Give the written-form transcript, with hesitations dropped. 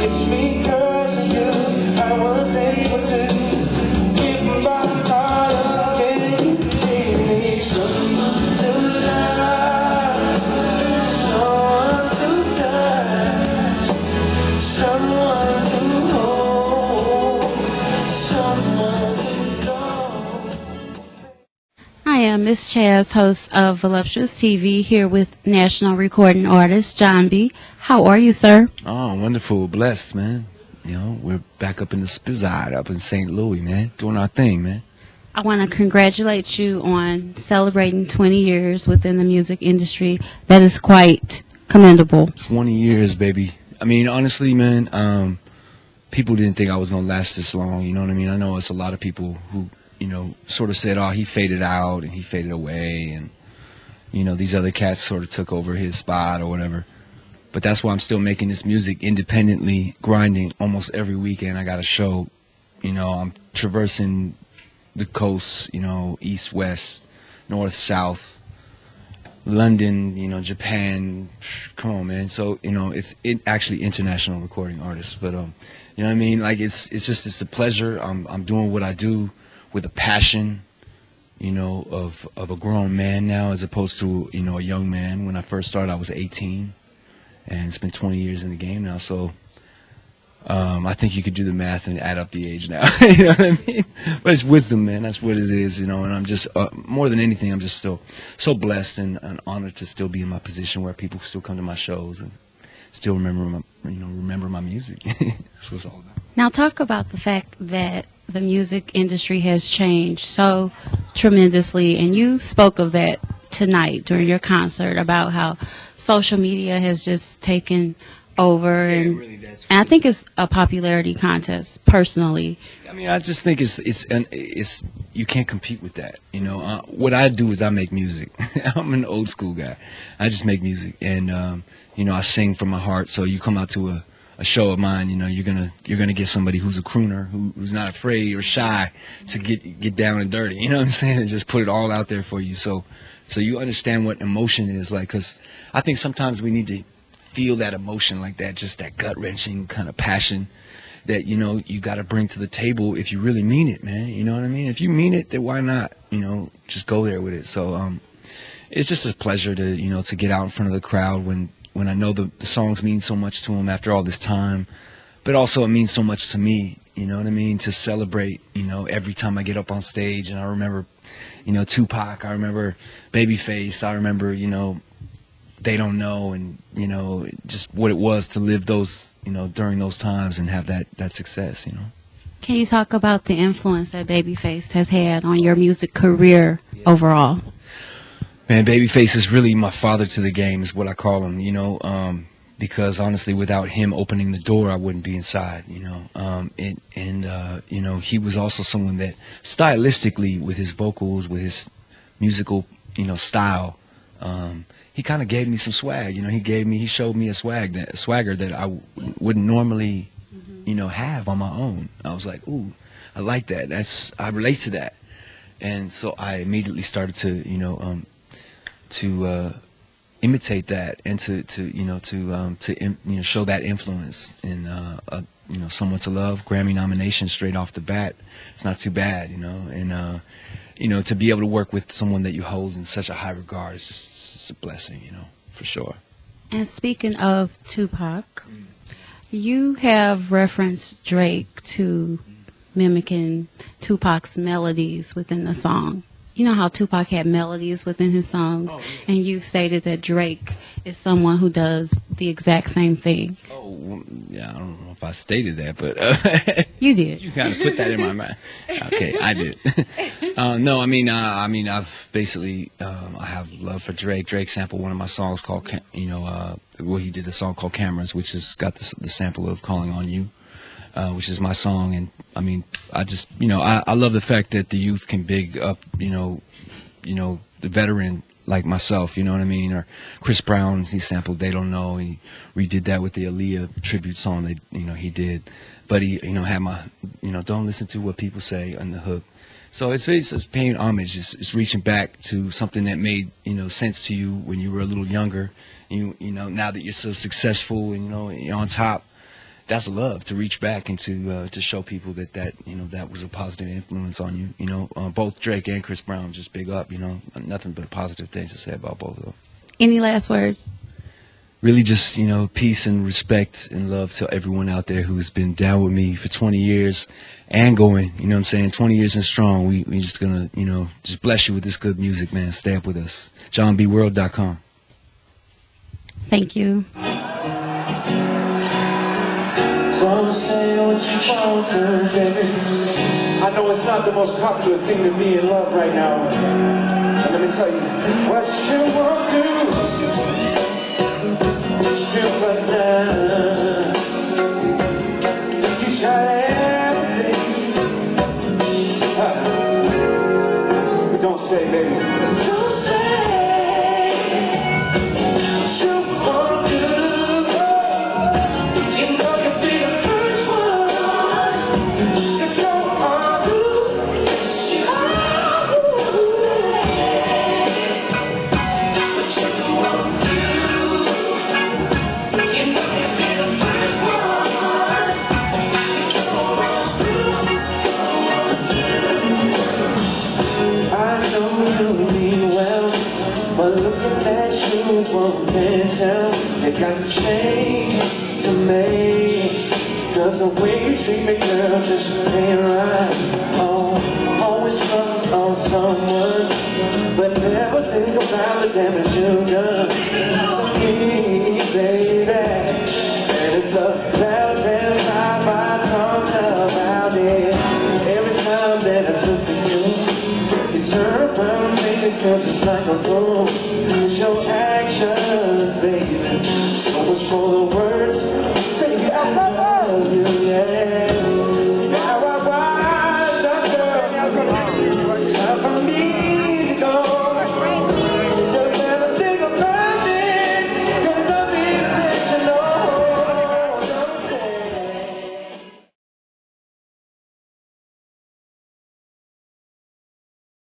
It's because of you I was able to give my heart again. Give me someone to love, someone to touch, someone to hold, someone to know. I am Miss Chaz, host of Voluptuous TV, here with national recording artist John B. How are you, sir? Oh, wonderful, blessed, man. You know, we're back up in the Spizzard, up in St. Louis, man, doing our thing, man. I want to congratulate you on celebrating 20 years within the music industry. That is quite commendable. 20 years, baby. I mean, honestly, man, people didn't think I was going to last this long, you know what I mean? I know it's a lot of people who, you know, sort of said, oh, he faded out and he faded away and, you know, these other cats sort of took over his spot or whatever. But that's why I'm still making this music independently, grinding almost every weekend. I got a show, you know, I'm traversing the coast, you know, east, west, north, south, London, you know, Japan. Come on, man. So, you know, it's actually international recording artists. But, you know what I mean? Like, it's a pleasure. I'm doing what I do with a passion, you know, of a grown man now as opposed to, you know, a young man. When I first started, I was 18. And it's been 20 years in the game now, so I think you could do the math and add up the age now. You know what I mean? But it's wisdom, man. That's what it is, you know. And I'm just, more than anything, I'm just still so blessed and honored to still be in my position where people still come to my shows and still remember my music. That's what it's all about. Now talk about the fact that the music industry has changed so tremendously, and you spoke of that tonight during your concert about how social media has just taken over, and, really, and I think it's a popularity contest personally. I mean, I just think it's you can't compete with that. You know, what I do is I make music. I'm an old school guy. I just make music, and you know, I sing from my heart. So you come out to a show of mine, you know, you're gonna get somebody who's a crooner, who's not afraid or shy to get down and dirty. You know what I'm saying? And just put it all out there for you. So you understand what emotion is like, because I think sometimes we need to feel that emotion like that, just that gut-wrenching kind of passion that, you know, you got to bring to the table if you really mean it, man. You know what I mean? If you mean it, then why not, you know, just go there with it. So it's just a pleasure to, you know, to get out in front of the crowd when I know the songs mean so much to them after all this time, but also it means so much to me, you know what I mean, to celebrate, you know, every time I get up on stage. And I remember, you know, Tupac, I remember Babyface, I remember, you know, They Don't Know, and, you know, just what it was to live those, you know, during those times and have that success, you know. Can you talk about the influence that Babyface has had on your music career overall? Man, Babyface is really my father to the game, is what I call him, you know, because honestly, without him opening the door, I wouldn't be inside, you know. You know, he was also someone that stylistically, with his vocals, with his musical, you know, style, he kind of gave me some swag. You know, he showed me a swagger that I wouldn't normally, you know, have on my own. I was like, ooh, I like that. I relate to that. And so I immediately started to, you know, to imitate that and to show that influence in you know, Someone to Love, Grammy nomination straight off the bat. It's not too bad, you know. And you know, to be able to work with someone that you hold in such a high regard is just a blessing, you know, for sure. And speaking of Tupac, you have referenced Drake to mimicking Tupac's melodies within the song. You know how Tupac had melodies within his songs, and you've stated that Drake is someone who does the exact same thing. Oh, well, yeah, I don't know if I stated that, but you did. You kind of put that in my mind. Okay, I did. No, I mean, I've basically, I have love for Drake. Drake sampled one of my songs called, you know, well, he did a song called Cameras, which has got the sample of Calling on You. Which is my song, and I mean, I just, you know, I love the fact that the youth can big up, you know, the veteran like myself, you know what I mean? Or Chris Brown, he sampled They Don't Know. He redid that with the Aaliyah tribute song that, you know, he did. But he, you know, had my, you know, Don't Listen to What People Say on the hook. So it's just paying homage. It's reaching back to something that made, you know, sense to you when you were a little younger. You know, now that you're so successful and, you know, you're on top, that's love, to reach back and to show people that you know, that was a positive influence on you. You know, both Drake and Chris Brown, just big up. You know, nothing but positive things to say about both of them. Any last words? Really, just, you know, peace and respect and love to everyone out there who's been down with me for 20 years and going. You know what I'm saying? 20 years and strong. We just gonna, you know, just bless you with this good music, man. Stay up with us. JONBWorld.com. Thank you. So say what you want to, baby. I know it's not the most popular thing to be in love right now. But let me tell you, what you want to do right now. You tried everything. But don't say, baby. Don't say what you want to. One can tell you got a change to make. Cause the way you treat me, girl, just ain't right. Oh, always front on someone, but never think about the damage you've done to me, baby. And it's a thousand times I talk about it. Every time that I took to you, you turn around and make me feel just like a fool. Your actions, baby, so much for the world.